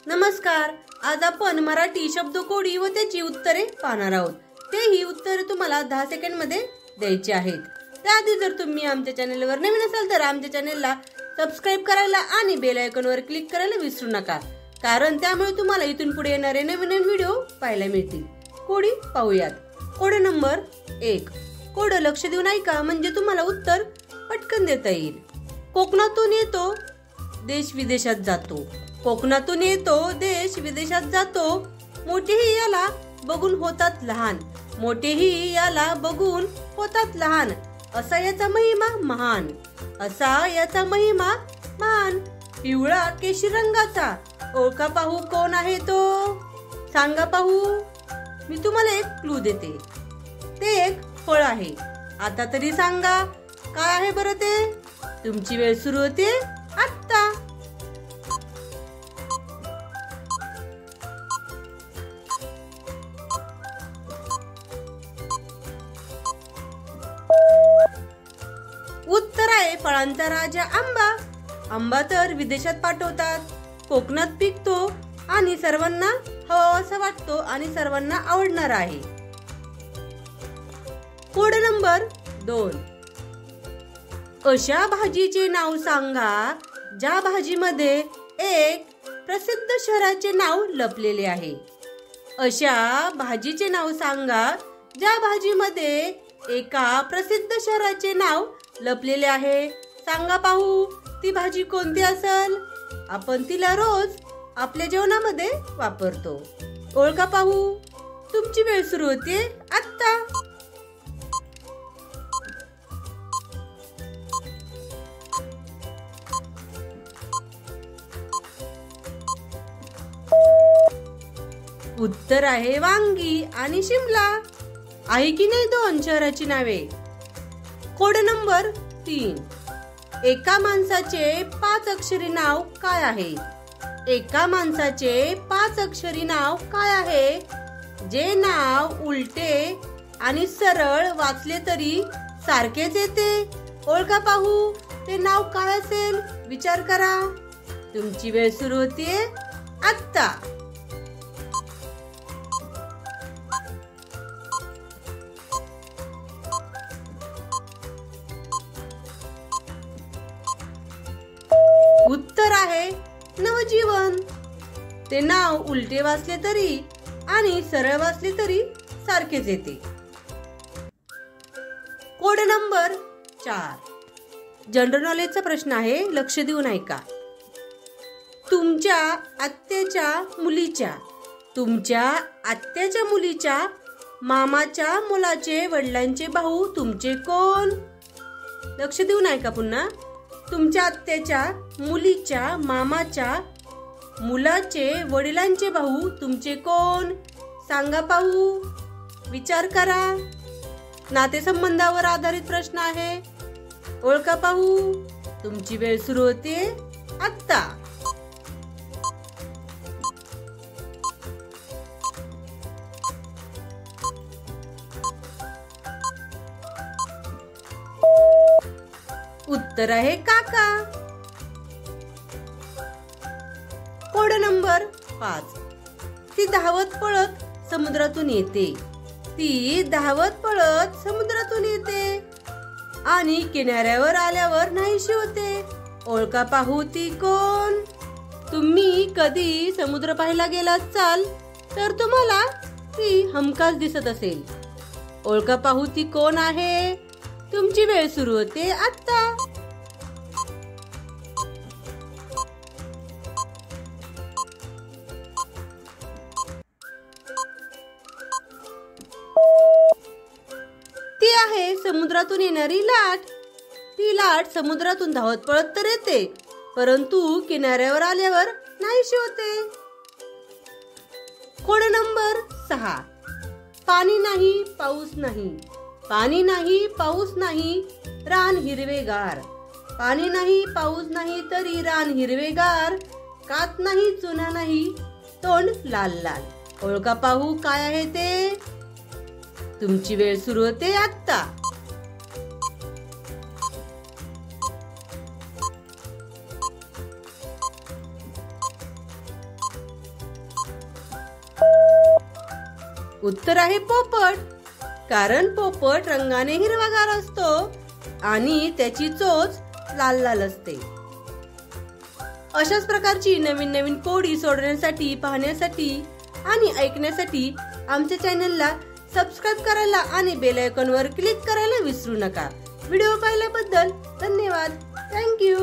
नमस्कार. आज आपण मराठी शब्दकोडी व त्याची उत्तरे पाहणार आहोत. ही उत्तरे तुम्हाला 10 सेकंड मध्ये द्यायची आहेत. त्याआधी जर तुम्ही आमच्या चॅनलवर नवीन असाल तर आमच्या चॅनलला सबस्क्राइब करायला आणि बेल आयकॉनवर क्लिक करायला विसरू नका, कारण त्यामुळे तुम्हाला इथून पुढे येणारे नवीन व्हिडिओ पाहायला मिळतील. कोडी पाहूयात. Code number 1. कोड लक्ष देऊन ऐका म्हणजे तुम्हाला उत्तर पटकन देता येईल. कोकणातून येतो देश विदेशात जातो. कोकणातून येतो देश विदेशात जातो. मोठेही याला बघून होतात लहान. मोठेही याला बघून होतात लहान. असा याचा महिमा महान. असा याचा महिमा महान. पिवळा केशरी रंगाचा. ओळखा पाहू कोण आहे तो. सांगा पाहू. मी तुम्हाला एक क्लू देते. ते एक फळ आहे. आता तरी सांगा काय आहे बरं ते. तुमची वेळ सुरू होते आता. उत्तर आहे फळांचा राजा आंबा. आंबा तर विदेशात पाठवतात. कोकणात पिकतो आणि सर्वांना हवासा वाटतो आणि सर्वांना आवडणार आहे. Code number 2. अशा भाजीचे नाव सांगा ज्या भाजीमध्ये एक प्रसिद्ध शहराचे नाव लपलेले आहे. अशा भाजीचे नाव सांगा ज्या भाजीमध्ये एका प्रसिद्ध शहराचे नाव लपलेले आहे. सांगा पाहू ती भाजी कोणती असेल. आपण तिला रोज आपल्या जेवणामध्ये वापरतो. ओळखा पाहू. तुमची वेळ सुरू होते आता. उत्तर आहे वांगी आणि शिमला. आहे की नाही 2 शहराची नावे. Code number 3. एका माणसाचे 5 अक्षरी नाव काय आहे. एका माणसाचे 5 अक्षरी नाव काय आहे. जे नाव उलटे आणि सरळ वाचले तरी सारखेच येते. ओळखा पाहू ते नाव काय असेल. विचार करा. तुमची वेळ सुरू होते आता. उत्तर आहे नवजीवन. ते नाव उलटे वाचले तरी आणि सरळ वाचले तरी सारखेच येते. Code number 4. जनरल नॉलेजचा प्रश्न आहे. लक्ष देऊन ऐका. तुमच्या आत्याच्या मुलीच्या मामाच्या मुलाचे वडिलांचे भाऊ तुमचे कोण. लक्ष देऊन ऐका पुन्हा. तुमच्या आत्याच्या मुलीच्या मामाच्या मुलाचे वडिलांचे भाऊ तुमचे कोण. सांगा पाहू. विचार करा. नातेसंबंधावर आधारित प्रश्न आहे. ओळखा पाहू. तुमची वेळ सुरू होते आता. उत्तर आहे काका. Code number 5. ती धावत पळत समुद्रातून येते. ती धावत पळत समुद्रातून येते आणि किनाऱ्यावर आल्यावर नाहीशी होते. ओळखा पाहू ती कोण. तुम्ही कधी समुद्र पाहायला गेला असाल तर तुम्हाला ती हमखास दिसत असेल. ओळखा पाहू ती कोण आहे. तुमची वेळ सुरू होते आता. ती आहे समुद्रातून येणारी लाट. ती लाट समुद्रातून धावत पळत तर येते, परंतु किनाऱ्यावर आल्यावर नाहीशी होते. Code number 6. पाणी नाही पाऊस नाही. पाणी नाही पाऊस नाही रान हिरवेगार. पाणी नाही पाऊस नाही तरी रान हिरवेगार. कात नाही चुना नाही तोंड लाल लाल. ओळखा पाहू काय आहे ते. तुमची वेळ सुरू होते आता. उत्तर आहे पोपट. कारण पोपट रंगाने हिरवागार असतो आणि त्याची चोच लाल लाल असते. अशाच प्रकारची नवीन नवीन कोडी सोडवण्यासाठी, पाहण्यासाठी आणि ऐकण्यासाठी आमच्या चॅनलला सबस्क्राईब करायला आणि बेल आयकॉनवर क्लिक करायला विसरू नका. व्हिडिओ पाहिल्याबद्दल धन्यवाद. थँक्यू.